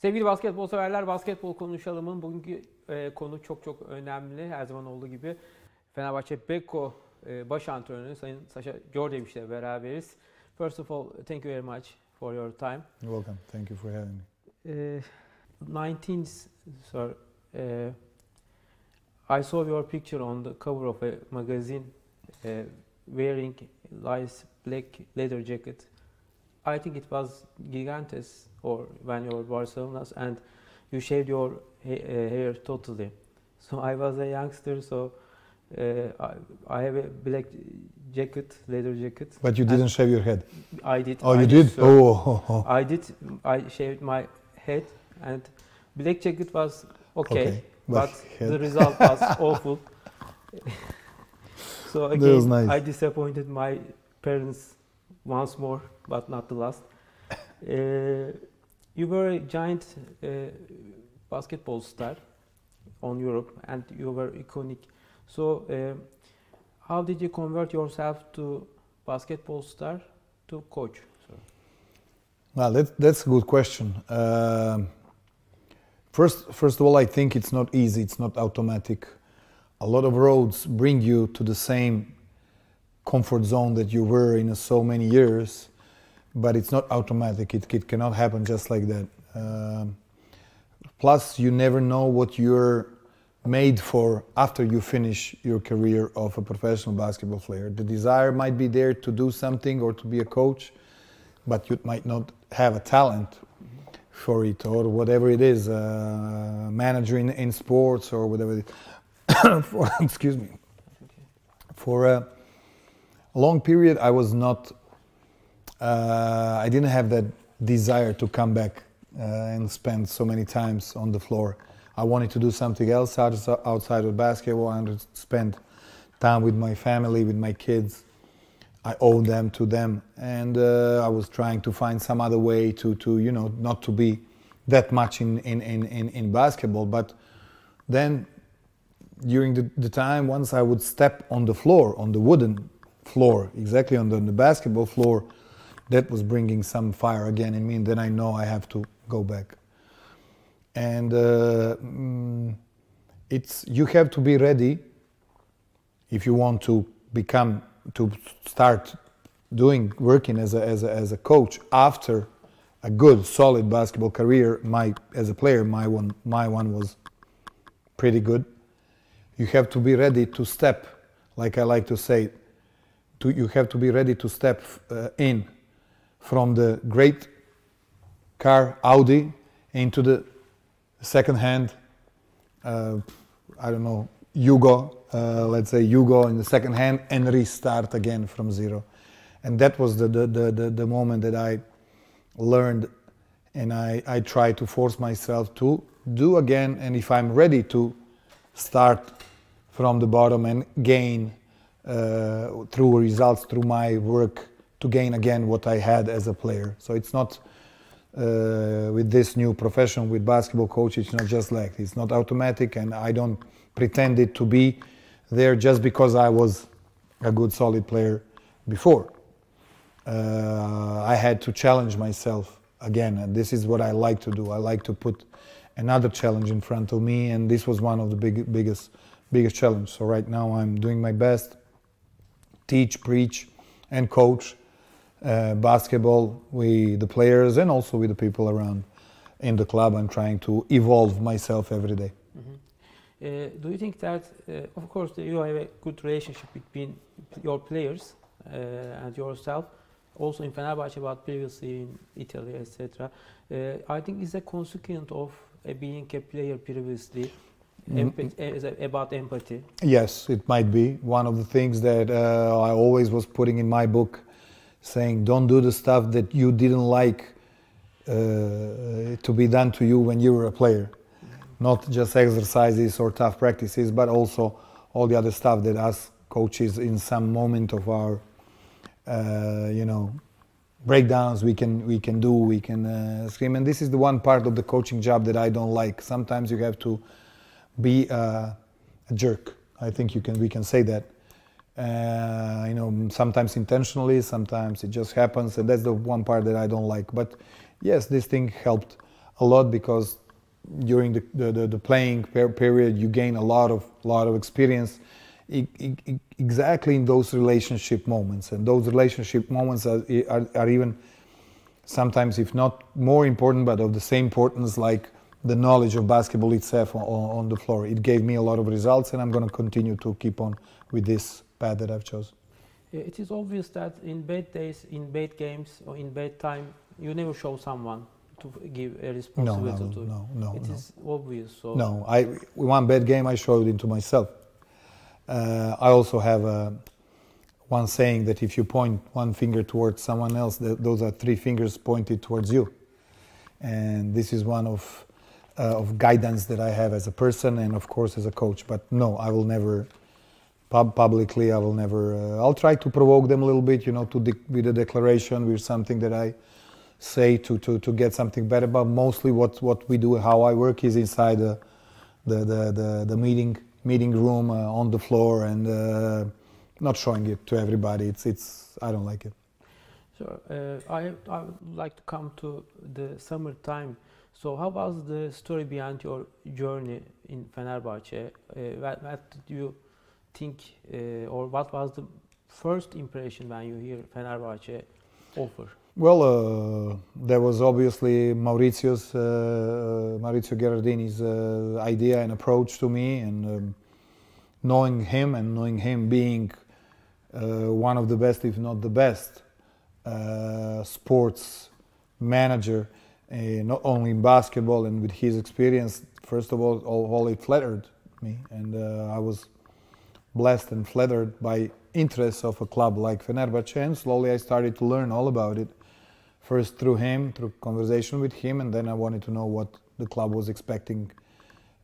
Sevgili basketbol severler, Basketbol Konuşalım'ın bugünkü konu çok önemli. Her zaman olduğu gibi Fenerbahçe Beko Başantrenörü Sayın Djordjevic ile beraberiz. First of all, thank you very much for your time. You're welcome. Thank you for having me. 19th, sir, I saw your picture on the cover of a magazine wearing nice black leather jacket. I think it was gigantes or when you were Barcelona and you shaved your hair totally. So I was a youngster, so I have a black jacket, leather jacket. But you didn't shave your head? I did. Oh, I you did? So Oh. I did. I shaved my head and black jacket was okay. But the result was awful. So again, nice. I disappointed my parents once more, but not the last. You were a giant basketball star on Europe, and you were iconic. So, how did you convert yourself to basketball star to coach? Well, that's a good question. First of all, I think it's not easy. It's not automatic. A lot of roads bring you to the same comfort zone that you were in so many years, but it's not automatic. It cannot happen just like that. Plus, you never know what you're made for after you finish your career of a professional basketball player. The desire might be there to do something or to be a coach, but you might not have a talent for it or whatever it is, manager in sports or whatever it is. Excuse me. For a long period, I was not, I didn't have that desire to come back and spend so many times on the floor. I wanted to do something else outside of basketball. I wanted to spend time with my family, with my kids. I owe them to them, and I was trying to find some other way to you know, not to be that much in basketball. But then, during the time, once I would step on the floor, on the wooden floor, exactly on the basketball floor, that was bringing some fire again in me, and then I know I have to go back. And you have to be ready if you want to start working as a coach after a good solid basketball career. As a player, my one was pretty good. You have to be ready to step, like I like to say, you have to be ready to step in from the great car Audi into the second-hand, I don't know, Yugo, let's say Yugo in the second hand, and restart again from zero. And that was the moment that I learned, and I tried to force myself to do again. And if I'm ready to start from the bottom and gain through results, through my work, to gain again what I had as a player. So it's not with this new profession, with basketball coach, it's not just like this. It's not automatic, and I don't pretend it to be there just because I was a good solid player before. I had to challenge myself again, and this is what I like to do. I like to put another challenge in front of me, and this was one of the biggest challenge. So right now I'm doing my best, teach, preach, and coach basketball with the players and also with the people around in the club. I'm trying to evolve myself every day. Mm-hmm. Do you think that, of course, you have a good relationship between your players and yourself, also in Fenerbahçe, but previously in Italy, etc. I think it's a consequence of being a player previously, about empathy. Yes, it might be. One of the things that I always was putting in my book, saying don't do the stuff that you didn't like to be done to you when you were a player. Not just exercises or tough practices, but also all the other stuff that us coaches in some moment of our breakdowns we can scream. And this is the one part of the coaching job that I don't like. Sometimes you have to be a jerk. I think we can say that. Sometimes intentionally, sometimes it just happens, and that's the one part that I don't like. But yes, this thing helped a lot because during the playing period you gain a lot of experience exactly in those relationship moments, and those relationship moments are even sometimes, if not more important, but of the same importance like the knowledge of basketball itself on the floor. It gave me a lot of results, and I'm going to continue to keep on with this path that I've chosen. It is obvious that in bad days, in bad games, or in bad time, you never show someone to give a responsibility to. No. It is obvious. So. No, one bad game I showed it to myself. I also have one saying that if you point one finger towards someone else, those are three fingers pointed towards you. And this is one of guidance that I have as a person and of course as a coach. But no, I will never, publicly, I will never, I'll try to provoke them a little bit, with a declaration, with something that I say to get something better. But mostly what we do, how I work is inside the meeting room on the floor, and not showing it to everybody. I don't like it. So I would like to come to the summertime. So how was the story behind your journey in Fenerbahçe? What did you think, or what was the first impression when you hear Fenerbahçe offer? Well, there was obviously Maurizio Gherardini's idea and approach to me, and knowing him being one of the best, if not the best, sports manager, not only in basketball, and with his experience, first of all it flattered me, and I was blessed and flattered by interest of a club like Fenerbahçe, and slowly I started to learn all about it. First through him, through conversation with him, and then I wanted to know what the club was expecting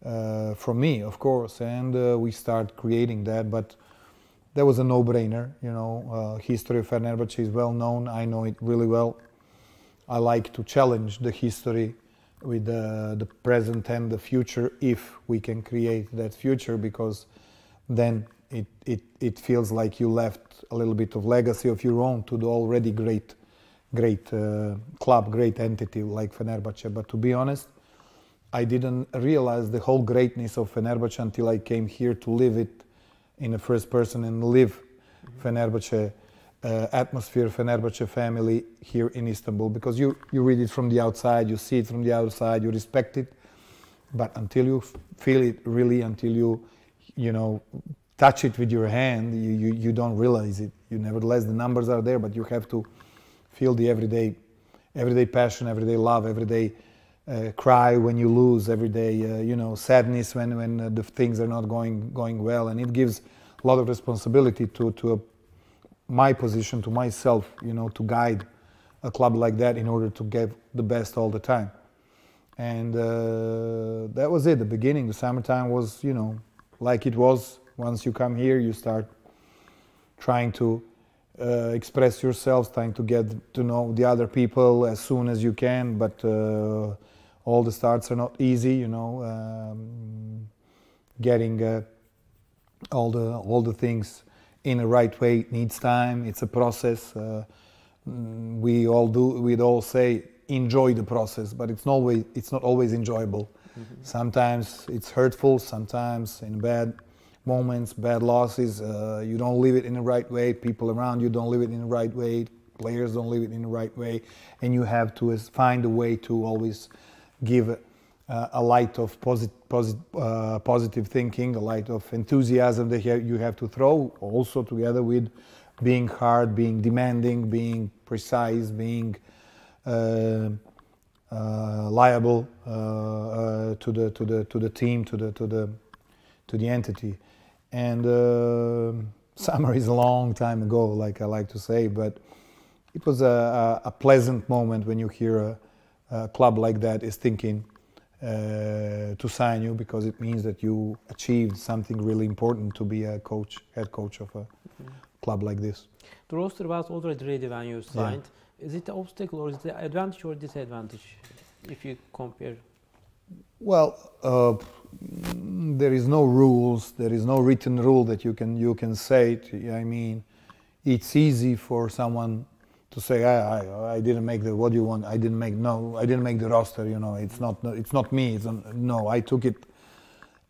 from me, of course, and we start creating that. But that was a no-brainer, history of Fenerbahçe is well known. I know it really well. I like to challenge the history with the present and the future, if we can create that future, because then it feels like you left a little bit of legacy of your own to the already great club, great entity like Fenerbahçe. But to be honest, I didn't realize the whole greatness of Fenerbahçe until I came here to live it in the first person and live Fenerbahçe atmosphere, Fenerbahçe family here in Istanbul. Because you read it from the outside, you see it from the outside, you respect it, but until you feel it really, until you touch it with your hand, you don't realize it. Nevertheless, the numbers are there, but you have to feel the everyday passion, everyday love, everyday cry when you lose, everyday sadness when the things are not going well, and it gives a lot of responsibility to my position, to myself, to guide a club like that in order to give the best all the time. And that was it. The beginning, the summertime was, like it was. Once you come here, you start trying to express yourselves, trying to get to know the other people as soon as you can, but all the starts are not easy, getting all the things in the right way needs time. It's a process. We all say enjoy the process, but it's not always enjoyable. Mm-hmm. Sometimes it's hurtful, sometimes in bad moments, bad losses, you don't live it in the right way, people around you don't live it in the right way, players don't live it in the right way, and you have to find a way to always give a light of positive thinking, a light of enthusiasm that you have to throw, also together with being hard, being demanding, being precise, being liable to the team, to the entity. And summer is a long time ago, like I like to say, but it was a pleasant moment when you hear a club like that is thinking to sign you, because it means that you achieved something really important to be a head coach of a club like this. The roster was already ready when you signed. Yeah. Is it an obstacle or is it an advantage or disadvantage if you compare? Well, there is no rules. There is no written rule that you can say it. I mean, it's easy for someone to say I didn't make the, what do you want, I didn't make the roster, you know, it's not me, no, I took it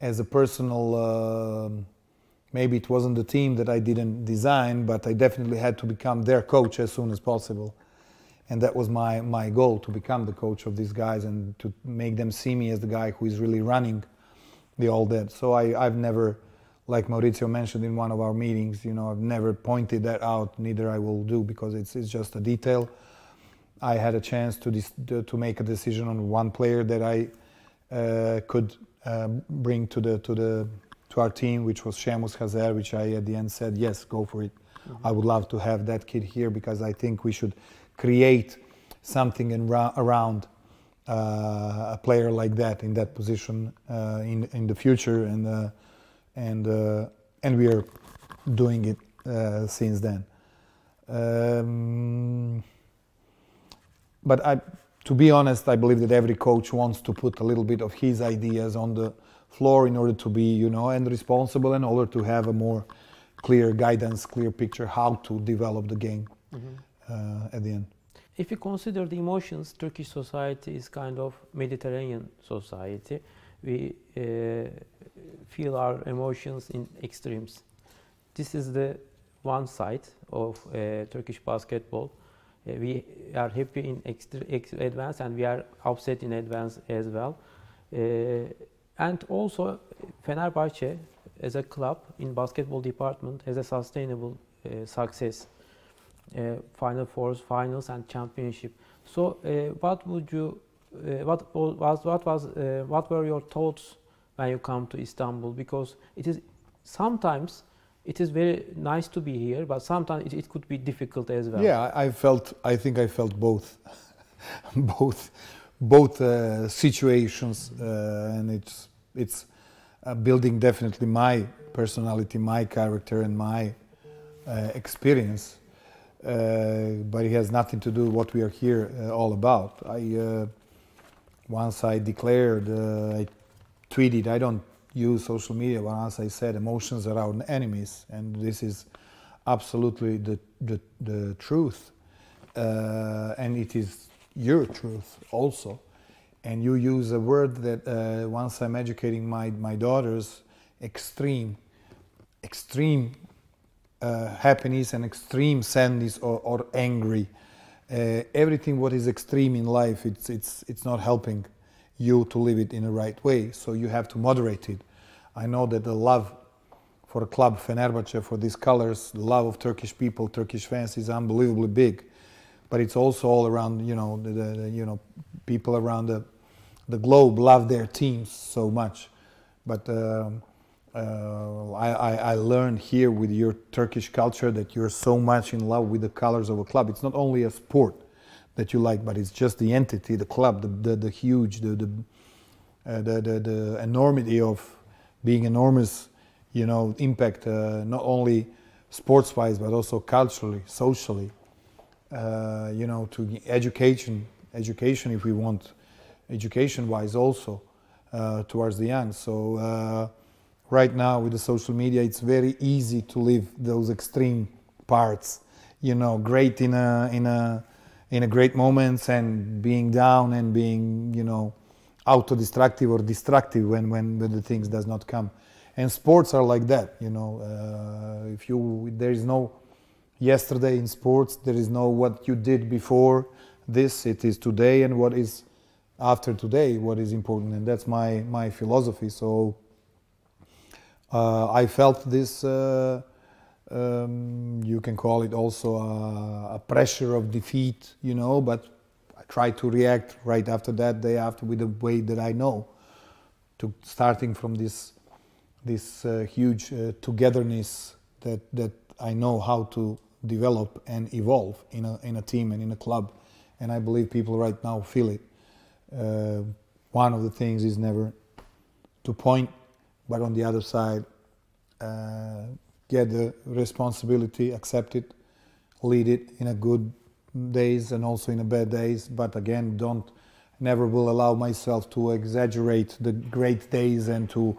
as a personal, maybe it wasn't the team that I didn't design, but I definitely had to become their coach as soon as possible. And that was my goal, to become the coach of these guys and to make them see me as the guy who is really running the all that. So I've never, like Maurizio mentioned in one of our meetings, you know, I've never pointed that out, neither I will do, because it's just a detail. I had a chance to make a decision on one player that I could bring to our team, which was Seamus Hazer, which I at the end said, yes, go for it. Mm-hmm. I would love to have that kid here, because I think we should create something around a player like that in that position in the future, and we are doing it since then. But to be honest, I believe that every coach wants to put a little bit of his ideas on the floor in order to be, you know, and responsible, in order to have a more clear guidance, clear picture how to develop the game. Mm-hmm. At the end. If you consider the emotions, Turkish society is kind of Mediterranean society. We feel our emotions in extremes. This is the one side of Turkish basketball. We are happy in advance, and we are upset in advance as well. And also Fenerbahçe as a club in basketball department has a sustainable success. Final Fours, finals, and championship. So, what were your thoughts when you come to Istanbul? Because it is sometimes it is very nice to be here, but sometimes it could be difficult as well. Yeah, I think I felt both, both situations, and it's building definitely my personality, my character, and my experience. But it has nothing to do with what we are here all about. Once I declared, I tweeted, I don't use social media, but once I said emotions are our enemies, and this is absolutely the truth, and it is your truth also. And you use a word that once I'm educating my daughters, extreme happiness and extreme sadness or angry. Everything what is extreme in life, it's not helping you to live it in the right way. So you have to moderate it. I know that the love for the club Fenerbahçe, for these colors, the love of Turkish people, Turkish fans is unbelievably big. But it's also all around, you know, the people around the globe love their teams so much. But I learned here with your Turkish culture that you're so much in love with the colors of a club. It's not only a sport that you like, but it's just the entity, the club, the huge, the enormity of being enormous, you know, impact, not only sports-wise, but also culturally, socially, you know, to education if we want, education-wise also, towards the end. So right now with the social media, it's very easy to live those extreme parts, you know, great in a great moments, and being down and being, you know, auto-destructive or destructive when the things does not come. And sports are like that, you know. There is no yesterday in sports. There is no what you did before this. It is today, and what is after today, what is important, and that's my philosophy. So I felt this. You can call it also a pressure of defeat, you know. But I try to react right after that, day after, with the way that I know, to starting from this huge togetherness that I know how to develop and evolve in a team and in a club, and I believe people right now feel it. One of the things is never to point, but on the other side, get the responsibility, accept it, lead it in a good days and also in a bad days. But again, never will allow myself to exaggerate the great days and to,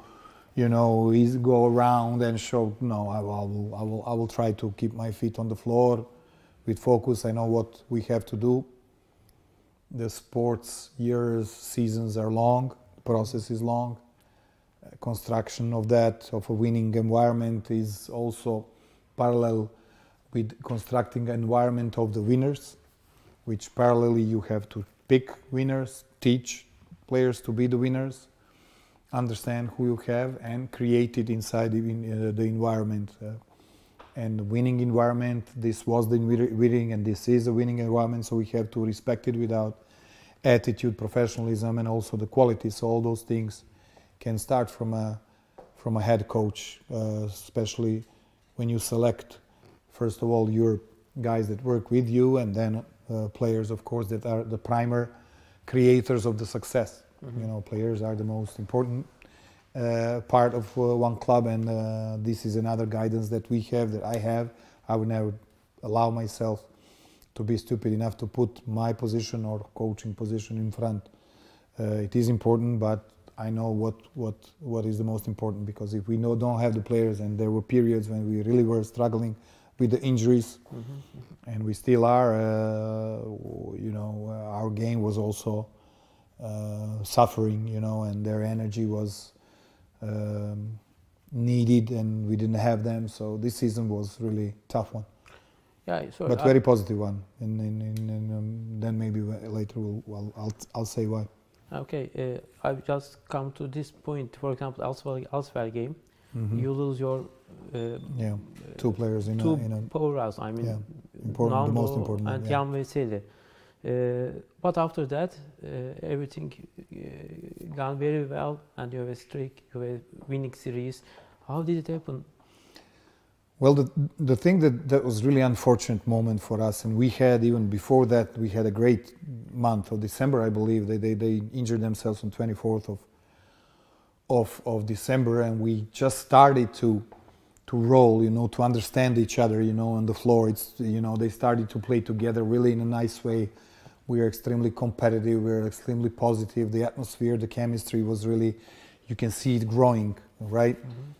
you know, go around and show. No, I will try to keep my feet on the floor, with focus. I know what we have to do. The sports years, seasons are long, the process is long. Construction of that, of a winning environment, is also parallel with constructing an environment of the winners, which parallelly you have to pick winners, teach players to be the winners, understand who you have, and create it inside the environment. And the winning environment, this was the winning and this is a winning environment, so we have to respect it without attitude, professionalism, and also the quality. So all those things can start from a head coach, especially when you select, first of all, your guys that work with you, and then players, of course, that are the primer creators of the success. Mm-hmm. You know, players are the most important part of one club, and this is another guidance that we have, that I have. I would never allow myself to be stupid enough to put my position or coaching position in front. It is important, but I know what is the most important, because if we don't have the players, and there were periods when we really were struggling with the injuries, and we still are, you know, our game was also suffering, you know, and their energy was needed, and we didn't have them. So this season was really tough one. Yeah, so but very positive one, and then maybe later I'll say why. Okay, I've just come to this point. For example, Alsver game, you lose your two players in a powerhouse. I mean, important, the most important, and Jan Veseli. But after that, everything gone very well, and you have a streak, you have a winning series. How did it happen? Well, the thing that was really unfortunate moment for us, and we had, even before that, we had a great month of December, I believe. They injured themselves on 24th of December, and we just started to roll, you know, to understand each other, you know, on the floor. It's, you know, they started to play together really in a nice way. We are extremely competitive, we are extremely positive. The atmosphere, the chemistry was really, you can see it growing, right? Mm-hmm.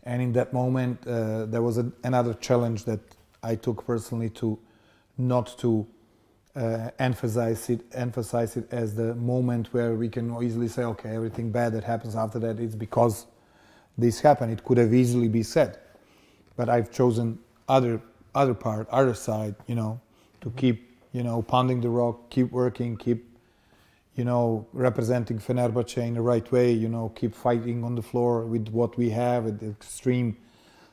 And in that moment, there was another challenge that I took personally, to not to emphasize it as the moment where we can easily say, okay, everything bad that happens after that, it's because this happened. It could have easily been said, but I've chosen other side, you know, to keep, you know, pounding the rock, keep working, keep, you know, representing Fenerbahce in the right way, you know, keep fighting on the floor with what we have, with the extreme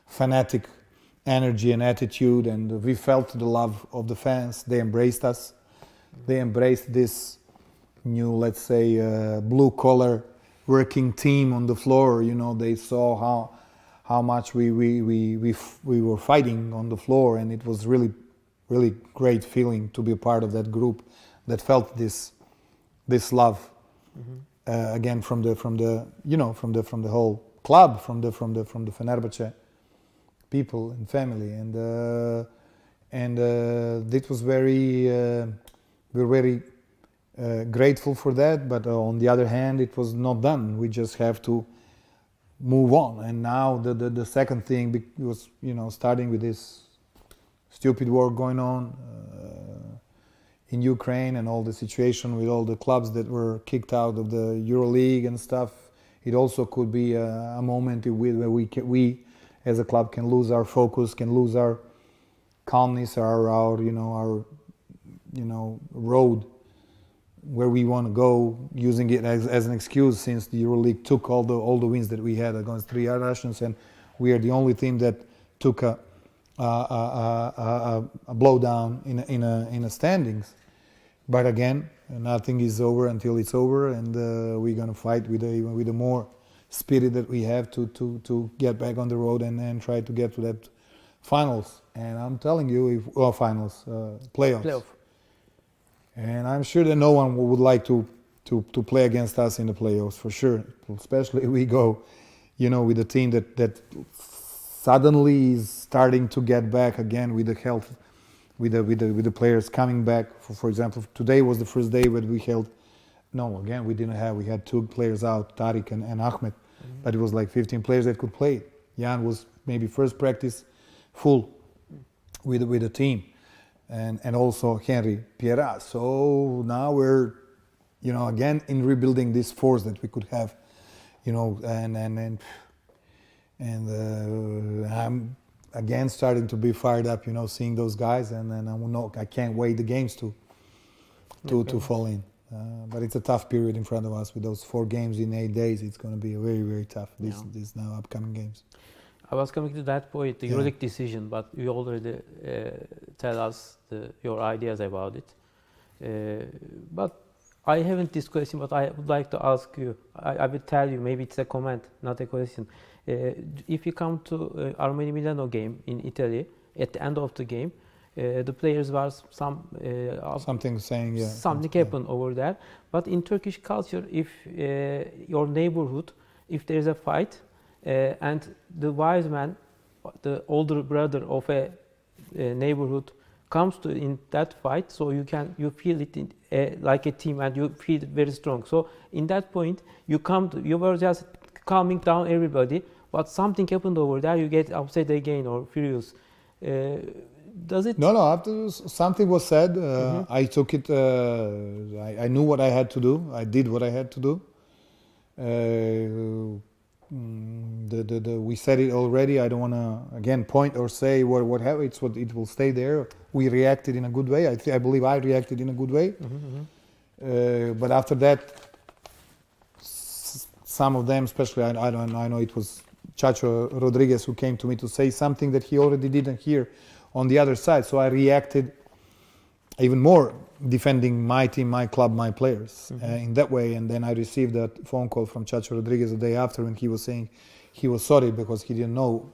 fanatic energy and attitude, and we felt the love of the fans. They embraced us. They embraced this new, let's say, blue-collar working team on the floor. You know, they saw how much we were fighting on the floor, and it was really great feeling to be a part of that group that felt this love, again from the you know, from the whole club, from the Fenerbahce people and family, and it was very we were very grateful for that. But on the other hand, it was not done. We just have to move on. And now the second thing was, you know, starting with this stupid war going on in Ukraine, and all the situation with all the clubs that were kicked out of the EuroLeague and stuff. It also could be a moment where we as a club can lose our focus, can lose our calmness, our road where we want to go, using it as an excuse, since the EuroLeague took all the wins that we had against three Russians, and we are the only team that took a blowdown in a standings. But again, nothing is over until it's over, and we're gonna fight with a more spirit that we have to get back on the road and try to get to that finals. And I'm telling you, playoffs. And I'm sure that no one would like to play against us in the playoffs, for sure. Especially if we go, you know, with a team that suddenly is starting to get back again with the health, with the players coming back. For example, today was the first day when we held. No, again, we had two players out, Tariq and Ahmed, but it was like 15 players that could play. Jan was maybe first practice full with the team. and also Henry Pierre. So now we're, you know, again in rebuilding this force that we could have, you know, and I'm again starting to be fired up, you know, seeing those guys, and I can't wait the games to fall in. But it's a tough period in front of us with those 4 games in 8 days. It's going to be very, very tough. These now upcoming games. I was coming to that point, the EuroLeague decision, but you already tell us your ideas about it. But I haven't this question, but I would like to ask you. I will tell you, maybe it's a comment, not a question. If you come to Armani Milano game in Italy, at the end of the game, the players were something saying something happened over there. But in Turkish culture, if your neighborhood, if there is a fight, and the wise man, the older brother of a neighborhood, comes to in that fight, so you feel it like a team, and you feel very strong. So in that point, you were just calming down everybody, but something happened over there, you get upset again or furious. Does it? No. After something was said, I took it. I knew what I had to do. I did what I had to do. We said it already. I don't want to again point or say what happened. It's what it will stay there. We reacted in a good way. I believe I reacted in a good way. But after that, some of them, especially I know it was Chacho Rodriguez who came to me to say something that he already didn't hear on the other side. So I reacted even more, defending my team, my club, my players in that way. And then I received a phone call from Chacho Rodriguez the day after, and he was saying he was sorry because he didn't know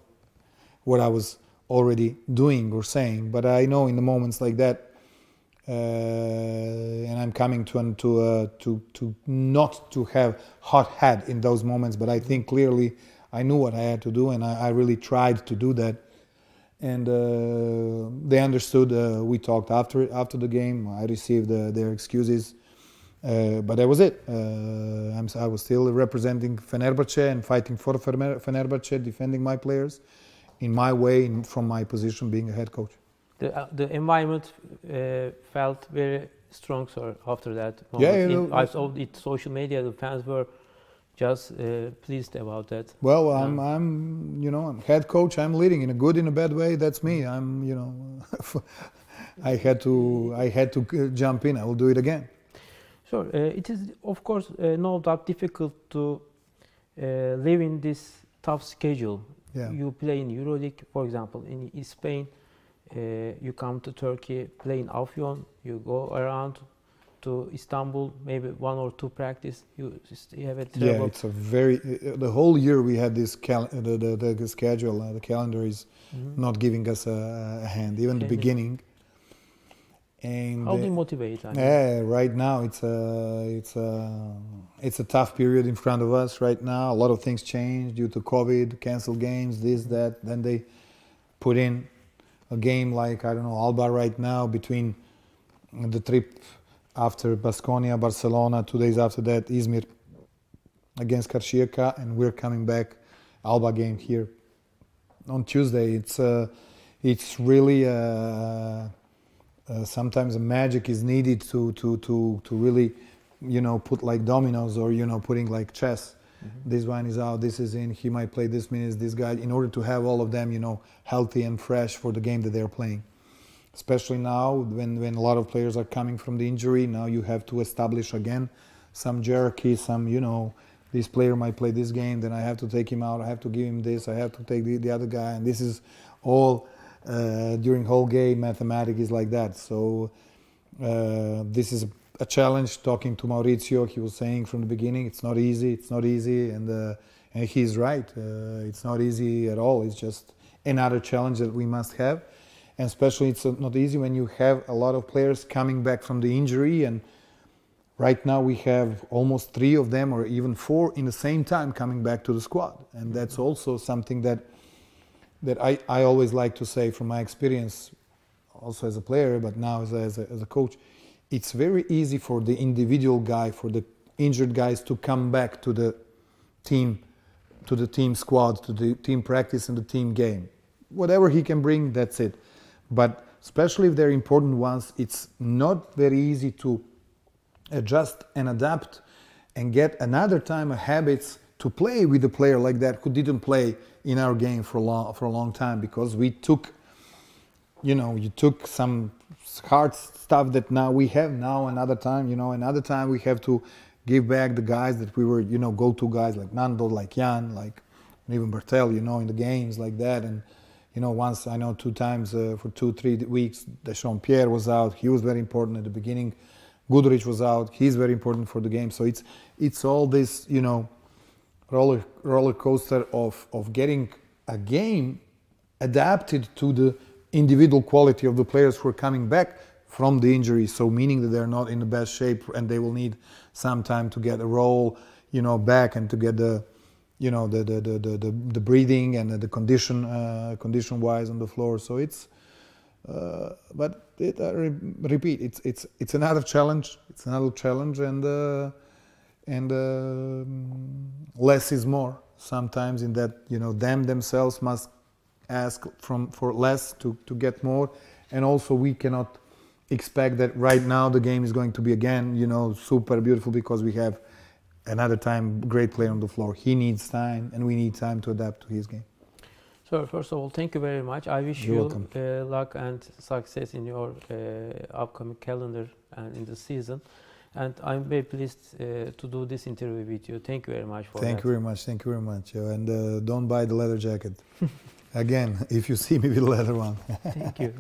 what I was already doing or saying. But I know in the moments like that, and I'm coming to not to have hot head in those moments, but I think clearly I knew what I had to do, and I really tried to do that. And they understood. We talked after the game. I received their excuses, but that was it. I was still representing Fenerbahce and fighting for Fenerbahce, defending my players in my way, from my position being a head coach. The environment felt very strong, sir, after that moment. I saw it social media. The fans were just pleased about that. Well, I'm head coach. I'm leading in a good, in a bad way. That's me. I had to jump in. I will do it again. Sure. It is, of course, no doubt difficult to live in this tough schedule. Yeah. You play in EuroLeague, for example, in Spain. You come to Turkey, play in Afyon. You go around to Istanbul, maybe 1 or 2 practice. You have a terrible. Yeah, it's a very. The whole year we had this the schedule. The calendar is not giving us a hand. Even the beginning. And how do you motivate? Right now it's a tough period in front of us right now. A lot of things changed due to COVID, canceled games, this, that. Then they put in a game like, I don't know, Alba right now, between the trip after Baskonia, Barcelona, 2 days after that, Izmir against Karşıyaka, and we're coming back, Alba game here on Tuesday. It's really sometimes a magic is needed to really, put like dominoes, or putting like chess. This one is out, this is in, he might play this minutes, this guy, in order to have all of them, healthy and fresh for the game that they're playing. Especially now, when a lot of players are coming from the injury, now you have to establish again some hierarchy, some, this player might play this game, then I have to take him out, I have to give him this, I have to take the other guy, and this is all during whole game. Mathematics is like that. So this is a challenge. Talking to Maurizio, he was saying from the beginning, it's not easy, and he's right. It's not easy at all. It's just another challenge that we must have, and especially it's not easy when you have a lot of players coming back from the injury. And right now we have almost 3 of them, or even 4 in the same time, coming back to the squad, and that's also something that I always like to say from my experience, also as a player, but now as a coach. It's very easy for the individual guy, for the injured guys, to come back to the team squad, to the team practice and the team game. Whatever he can bring, that's it. But especially if they're important ones, it's not very easy to adjust and adapt and get another time a habits to play with a player like that who didn't play in our game for a long time, because we took, you took some hard stuff that now we have now another time, another time we have to give back the guys that we were, go-to guys like Nando, like Jan, like even Bertel, in the games like that. And, once I know 2 times for 2-3 weeks, Deschamps-Pierre was out. He was very important at the beginning. Guduric was out. He's very important for the game. So it's all this, roller coaster of getting a game adapted to the individual quality of the players who are coming back from the injury. So meaning that they're not in the best shape and they will need some time to get a role, back and to get the, the breathing and the condition wise on the floor. So it's, but I repeat, it's another challenge. It's another challenge, and less is more sometimes. In that, them themselves must ask for less to get more, and also we cannot expect that right now the game is going to be again, super beautiful, because we have another time great player on the floor. He needs time, and we need time to adapt to his game. So first of all, thank you very much. I wish you luck and success in your upcoming calendar and in the season. And I'm very pleased to do this interview with you. Thank you very much for that. Thank you very much. Thank you very much. And don't buy the leather jacket. Again, if you see me with the leather one. Thank you.